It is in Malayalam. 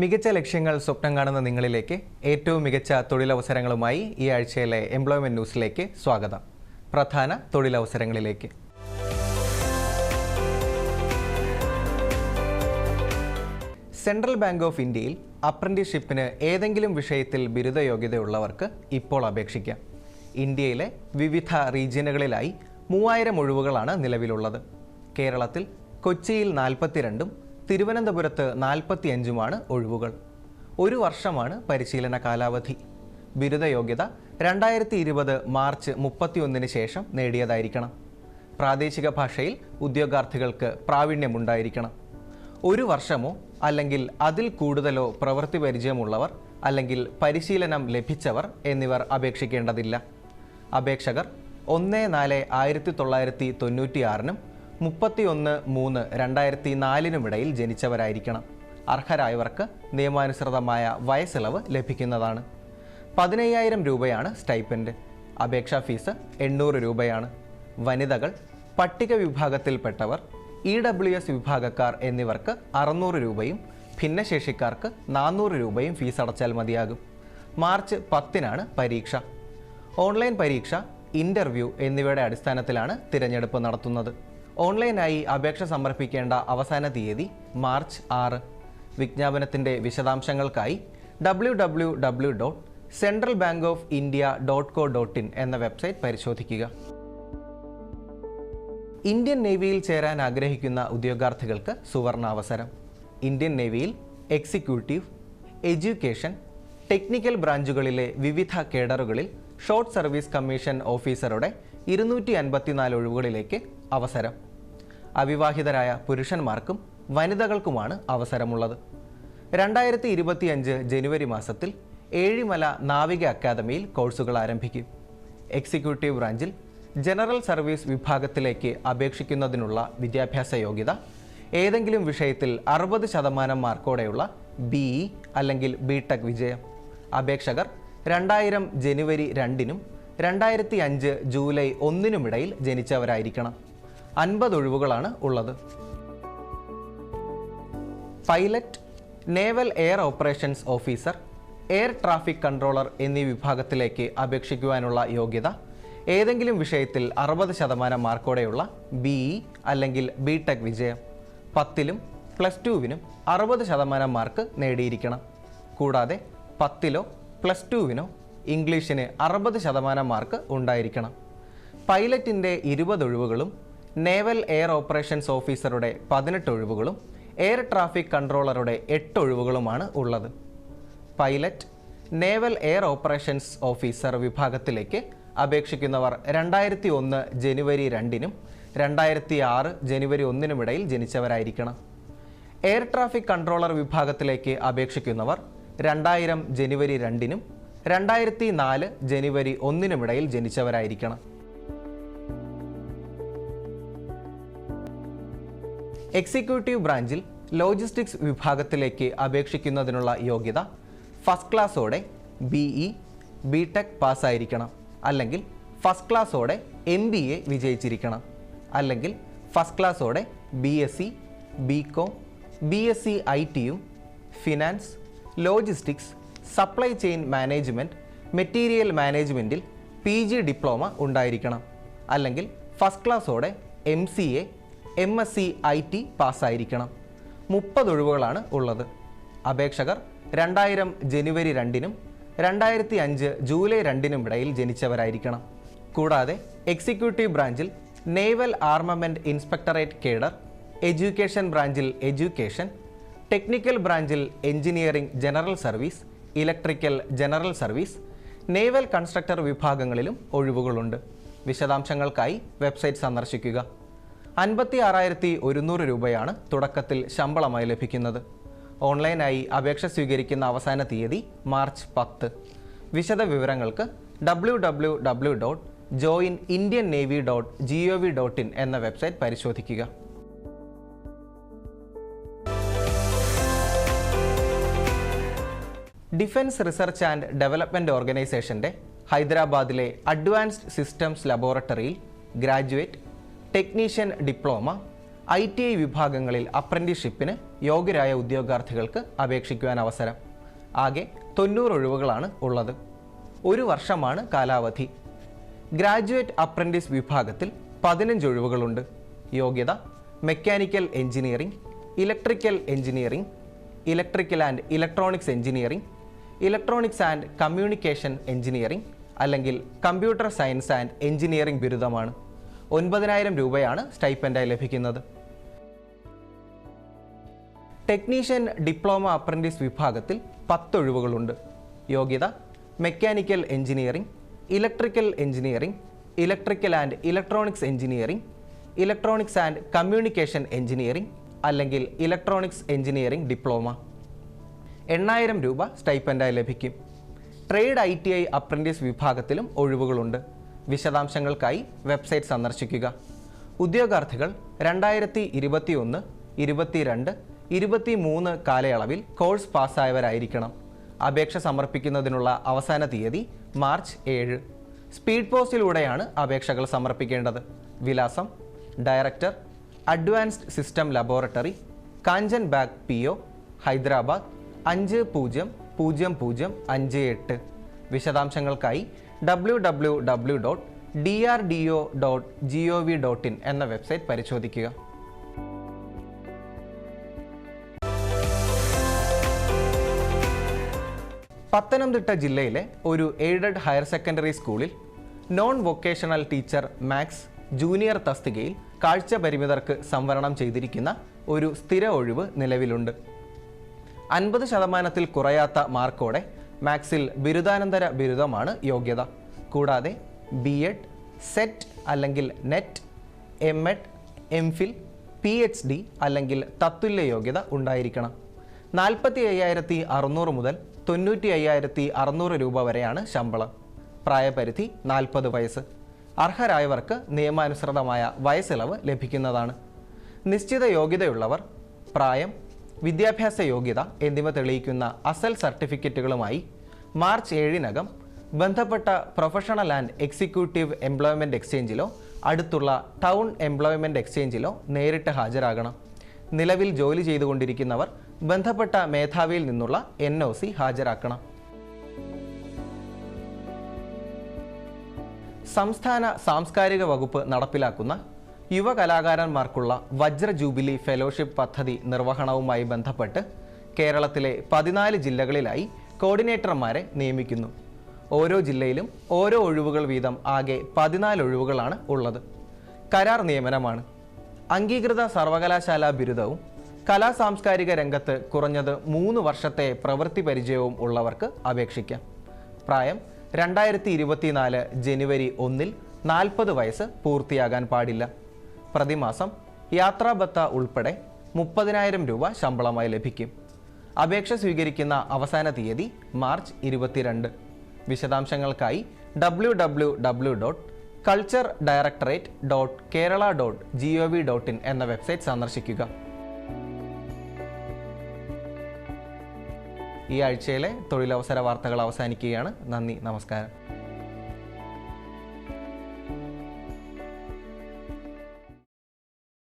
മികച്ച ലക്ഷ്യങ്ങൾ സ്വപ്നം കാണുന്ന നിങ്ങളിലേക്ക് ഏറ്റവും മികച്ച തൊഴിലവസരങ്ങളുമായി ഈ ആഴ്ചയിലെ എംപ്ലോയ്മെന്റ് ന്യൂസിലേക്ക് സ്വാഗതം. പ്രധാന തൊഴിലവസരങ്ങളിലേക്ക്. സെൻട്രൽ ബാങ്ക് ഓഫ് ഇന്ത്യയിൽ അപ്രന്റീസ്ഷിപ്പിന് ഏതെങ്കിലും വിഷയത്തിൽ ബിരുദ യോഗ്യതയുള്ളവർക്ക് ഇപ്പോൾ അപേക്ഷിക്കാം. ഇന്ത്യയിലെ വിവിധ റീജിയനുകളിലായി 3000 ഒഴിവുകളാണ് നിലവിലുള്ളത്. കേരളത്തിൽ കൊച്ചിയിൽ 42ഉം തിരുവനന്തപുരത്ത് 45ഉമാണ് ഒഴിവുകൾ. 1 വർഷമാണ് പരിശീലന കാലാവധി. ബിരുദ യോഗ്യത 2020 മാർച്ച് 31 ശേഷം നേടിയതായിരിക്കണം. പ്രാദേശിക ഭാഷയിൽ ഉദ്യോഗാർത്ഥികൾക്ക് പ്രാവീണ്യമുണ്ടായിരിക്കണം. 1 വർഷമോ അല്ലെങ്കിൽ അതിൽ കൂടുതലോ പ്രവൃത്തി പരിചയമുള്ളവർ അല്ലെങ്കിൽ പരിശീലനം ലഭിച്ചവർ എന്നിവർ അപേക്ഷിക്കേണ്ടതില്ല. അപേക്ഷകർ 1/4/1996 31/3/2004 ജനിച്ചവരായിരിക്കണം. അർഹരായവർക്ക് നിയമാനുസൃതമായ വയസ്സിളവ് ലഭിക്കുന്നതാണ്. 15,000 രൂപയാണ് സ്റ്റൈപ്പൻഡ്. അപേക്ഷാ ഫീസ് 800 രൂപയാണ്. വനിതകൾ, പട്ടിക വിഭാഗത്തിൽപ്പെട്ടവർ, EWS വിഭാഗക്കാർ എന്നിവർക്ക് 600 രൂപയും ഭിന്നശേഷിക്കാർക്ക് 400 രൂപയും ഫീസ് അടച്ചാൽ മതിയാകും. മാർച്ച് 10 പരീക്ഷ. ഓൺലൈൻ പരീക്ഷ, ഇൻ്റർവ്യൂ എന്നിവയുടെ അടിസ്ഥാനത്തിലാണ് തിരഞ്ഞെടുപ്പ് നടത്തുന്നത്. ഓൺലൈനായി അപേക്ഷ സമർപ്പിക്കേണ്ട അവസാന തീയതി മാർച്ച് 6. വിജ്ഞാപനത്തിൻ്റെ വിശദാംശങ്ങൾക്കായി www.centralbankofindia.co.in എന്ന വെബ്സൈറ്റ് പരിശോധിക്കുക. ഇന്ത്യൻ നേവിയിൽ ചേരാൻ ആഗ്രഹിക്കുന്ന ഉദ്യോഗാർത്ഥികൾക്ക് സുവർണാവസരം. ഇന്ത്യൻ നേവിയിൽ എക്സിക്യൂട്ടീവ്, എഡ്യൂക്കേഷൻ, ടെക്നിക്കൽ ബ്രാഞ്ചുകളിലെ വിവിധ കേഡറുകളിൽ ഷോർട്ട് സർവീസ് കമ്മീഷൻ ഓഫീസറുടെ 254 ഒഴിവുകളിലേക്ക് അവസരം. അവിവാഹിതരായ പുരുഷന്മാർക്കും വനിതകൾക്കുമാണ് അവസരമുള്ളത്. 2025 ജനുവരി മാസത്തിൽ ഏഴിമല നാവിക അക്കാദമിയിൽ കോഴ്സുകൾ ആരംഭിക്കും. എക്സിക്യൂട്ടീവ് ബ്രാഞ്ചിൽ ജനറൽ സർവീസ് വിഭാഗത്തിലേക്ക് അപേക്ഷിക്കുന്നതിനുള്ള വിദ്യാഭ്യാസ യോഗ്യത ഏതെങ്കിലും വിഷയത്തിൽ 60% മാർക്കോടെയുള്ള BE അല്ലെങ്കിൽ BTech വിജയം. അപേക്ഷകർ 2000 ജനുവരി 2 2005 ജൂലൈ 1 ജനിച്ചവരായിരിക്കണം. 50 ഒഴിവുകളാണ് ഉള്ളത്. Pilot, naval air operations officer, air traffic controller എന്നീ വിഭാഗത്തിലേക്ക് അപേക്ഷിക്കുവാനുള്ള യോഗ്യത ഏതെങ്കിലും വിഷയത്തിൽ 60% മാർക്കോടെയുള്ള BE അല്ലെങ്കിൽ BTech വിജയം. 10ലും +2വിനും 60% മാർക്ക് നേടിയിരിക്കണം. കൂടാതെ 10ലോ +2വിനോ ഇംഗ്ലീഷിന് 60% മാർക്ക് ഉണ്ടായിരിക്കണം. പൈലറ്റിൻ്റെ 20 ഒഴിവുകളും നേവൽ എയർ ഓപ്പറേഷൻസ് ഓഫീസറുടെ 18 ഒഴിവുകളും എയർ ട്രാഫിക് കൺട്രോളറുടെ 8 ഒഴിവുകളുമാണ് ഉള്ളത്. Pilot, naval air operations officer വിഭാഗത്തിലേക്ക് അപേക്ഷിക്കുന്നവർ 2001 ജനുവരി 2 2006 ജനുവരി 1 ജനിച്ചവരായിരിക്കണം. എയർ ട്രാഫിക് കൺട്രോളർ വിഭാഗത്തിലേക്ക് അപേക്ഷിക്കുന്നവർ 2000 ജനുവരി 2 2004 ജനുവരി 1 ജനിച്ചവരായിരിക്കണം. എക്സിക്യൂട്ടീവ് ബ്രാഞ്ചിൽ ലോജിസ്റ്റിക്സ് വിഭാഗത്തിലേക്ക് അപേക്ഷിക്കുന്നതിനുള്ള യോഗ്യത ഫസ്റ്റ് ക്ലാസ്സോടെ BE, BTech പാസ്സായിരിക്കണം. അല്ലെങ്കിൽ ഫസ്റ്റ് ക്ലാസ്സോടെ MBA വിജയിച്ചിരിക്കണം. അല്ലെങ്കിൽ ഫസ്റ്റ് ക്ലാസ്സോടെ BSc, BCom, BSc IT-യും finance, logistics, supply chain management, material മാനേജ്മെൻറ്റിൽ PG ഡിപ്ലോമ ഉണ്ടായിരിക്കണം. അല്ലെങ്കിൽ ഫസ്റ്റ് ക്ലാസ്സോടെ MCA, MSc IT പാസ്സായിരിക്കണം. 30 ഒഴിവുകളാണ് ഉള്ളത്. അപേക്ഷകർ 2000 ജനുവരി 2 2005 ജൂലൈ 2 ജനിച്ചവരായിരിക്കണം. കൂടാതെ എക്സിക്യൂട്ടീവ് ബ്രാഞ്ചിൽ naval armament inspectorate cadre, education ബ്രാഞ്ചിൽ എഡ്യൂക്കേഷൻ, ടെക്നിക്കൽ ബ്രാഞ്ചിൽ engineering general service, electrical general service, naval constructor വിഭാഗങ്ങളിലും ഒഴിവുകളുണ്ട്. വിശദാംശങ്ങൾക്കായി വെബ്സൈറ്റ് സന്ദർശിക്കുക. 56,100 രൂപയാണ് തുടക്കത്തിൽ ശമ്പളമായി ലഭിക്കുന്നത്. ഓൺലൈനായി അപേക്ഷ സ്വീകരിക്കുന്ന അവസാന തീയതി മാർച്ച് 10. വിശദ വിവരങ്ങൾക്ക് www.joinindiannavy.gov.in എന്ന വെബ്സൈറ്റ് പരിശോധിക്കുക. ഡിഫൻസ് റിസർച്ച് ആൻഡ് ഡെവലപ്മെൻറ്റ് ഓർഗനൈസേഷൻ്റെ ഹൈദരാബാദിലെ അഡ്വാൻസ്ഡ് സിസ്റ്റംസ് ലബോറട്ടറിയിൽ ഗ്രാജുവേറ്റ്, ടെക്നീഷ്യൻ ഡിപ്ലോമ, ITI വിഭാഗങ്ങളിൽ അപ്രന്റീസ്ഷിപ്പിന് യോഗ്യരായ ഉദ്യോഗാർത്ഥികൾക്ക് അപേക്ഷിക്കുവാൻ അവസരം. ആകെ 90 ഒഴിവുകളാണ് ഉള്ളത്. 1 വർഷമാണ് കാലാവധി. ഗ്രാജുവേറ്റ് അപ്രന്റീസ് വിഭാഗത്തിൽ 15 ഒഴിവുകളുണ്ട്. യോഗ്യത mechanical engineering, electrical engineering, electrical and electronics engineering, electronics and communication engineering അല്ലെങ്കിൽ കമ്പ്യൂട്ടർ സയൻസ് ആൻഡ് എഞ്ചിനീയറിംഗ് ബിരുദമാണ്. 9,000 രൂപയാണ് സ്റ്റൈപ്പൻഡായി ലഭിക്കുന്നത്. ടെക്നീഷ്യൻ ഡിപ്ലോമ അപ്രന്റീസ് വിഭാഗത്തിൽ 10 ഒഴിവുകളുണ്ട്. യോഗ്യത mechanical engineering, electrical engineering, electrical and electronics engineering, electronics and communication engineering അല്ലെങ്കിൽ ഇലക്ട്രോണിക്സ് എഞ്ചിനീയറിംഗ് ഡിപ്ലോമ. 8,000 രൂപ സ്റ്റൈപ്പൻഡായി ലഭിക്കും. ട്രേഡ് ITI അപ്രന്റീസ് വിഭാഗത്തിലും ഒഴിവുകളുണ്ട്. വിശദാംശങ്ങൾക്കായി വെബ്സൈറ്റ് സന്ദർശിക്കുക. ഉദ്യോഗാർത്ഥികൾ 2021, 22, 23 കാലയളവിൽ കോഴ്സ് പാസ്സായവരായിരിക്കണം. അപേക്ഷ സമർപ്പിക്കുന്നതിനുള്ള അവസാന തീയതി മാർച്ച് 7. സ്പീഡ് പോസ്റ്റിലൂടെയാണ് അപേക്ഷകൾ സമർപ്പിക്കേണ്ടത്. വിലാസം: director, advanced system laboratory, Kanchan bag PO, Hyderabad 500058. വിശദാംശങ്ങൾക്കായി www.drdo.gov.in എന്ന വെബ്സൈറ്റ് പരിശോധിക്കുക. പത്തനംതിട്ട ജില്ലയിലെ ഒരു എയ്ഡഡ് ഹയർ സെക്കൻഡറി സ്കൂളിൽ non vocational teacher maths junior തസ്തികയിൽ കാഴ്ച പരിമിതർക്ക് സംവരണം ചെയ്തിരിക്കുന്ന ഒരു സ്ഥിര ഒഴിവ് നിലവിലുണ്ട്. 50% കുറയാത്ത മാർക്കോടെ മാത്സിൽ ബിരുദാനന്തര ബിരുദമാണ് യോഗ്യത. കൂടാതെ B.Ed, സെറ്റ് അല്ലെങ്കിൽ നെറ്റ്, M.Ed, M.Phil, PhD അല്ലെങ്കിൽ തത്തുല്യ യോഗ്യത ഉണ്ടായിരിക്കണം. 45,600 മുതൽ 95,600 രൂപ വരെയാണ് ശമ്പളം. പ്രായപരിധി 40 വയസ്സ്. അർഹരായവർക്ക് നിയമാനുസൃതമായ വയസ്സിളവ് ലഭിക്കുന്നതാണ്. നിശ്ചിത യോഗ്യതയുള്ളവർ പ്രായം, വിദ്യാഭ്യാസ യോഗ്യത എന്നിവ തെളിയിക്കുന്ന അസൽ സർട്ടിഫിക്കറ്റുകളുമായി മാർച്ച് 7 ബന്ധപ്പെട്ട പ്രൊഫഷണൽ ആൻഡ് എക്സിക്യൂട്ടീവ് എംപ്ലോയ്മെൻറ്റ് എക്സ്ചേഞ്ചിലോ അടുത്തുള്ള ടൗൺ എംപ്ലോയ്മെൻറ്റ് എക്സ്ചേഞ്ചിലോ നേരിട്ട് ഹാജരാകണം. നിലവിൽ ജോലി ചെയ്തുകൊണ്ടിരിക്കുന്നവർ ബന്ധപ്പെട്ട മേധാവിയിൽ നിന്നുള്ള NOC ഹാജരാക്കണം. സംസ്ഥാന സാംസ്കാരിക വകുപ്പ് നടപ്പിലാക്കുന്ന യുവ കലാകാരന്മാർക്കുള്ള വജ്ര ജൂബിലി ഫെലോഷിപ്പ് പദ്ധതി നിർവഹണവുമായി ബന്ധപ്പെട്ട് കേരളത്തിലെ 14 ജില്ലകളിലായി കോർഡിനേറ്റർമാരെ നിയമിക്കുന്നു. ഓരോ ജില്ലയിലും ഓരോ ഒഴിവുകൾ വീതം ആകെ 14 ഒഴിവുകളാണ് ഉള്ളത്. കരാർ നിയമനമാണ്. അംഗീകൃത സർവകലാശാല ബിരുദവും കലാ സാംസ്കാരിക രംഗത്ത് കുറഞ്ഞത് 3 വർഷത്തെ പ്രവൃത്തി പരിചയവും ഉള്ളവർക്ക് അപേക്ഷിക്കാം. പ്രായം 2024 ജനുവരി 1 40 വയസ്സ് പൂർത്തിയാകാൻ പാടില്ല. പ്രതിമാസം യാത്രാഭത്ത ഉൾപ്പെടെ 30,000 രൂപ ശമ്പളമായി ലഭിക്കും. അപേക്ഷ സ്വീകരിക്കുന്ന അവസാന തീയതി മാർച്ച് 22. വിശദാംശങ്ങൾക്കായി www.culturedirectorate.kerala.gov.in എന്ന വെബ്സൈറ്റ് സന്ദർശിക്കുക. ഈ ആഴ്ചയിലെ തൊഴിലവസര വാർത്തകൾ അവസാനിക്കുകയാണ്. നന്ദി, നമസ്കാരം.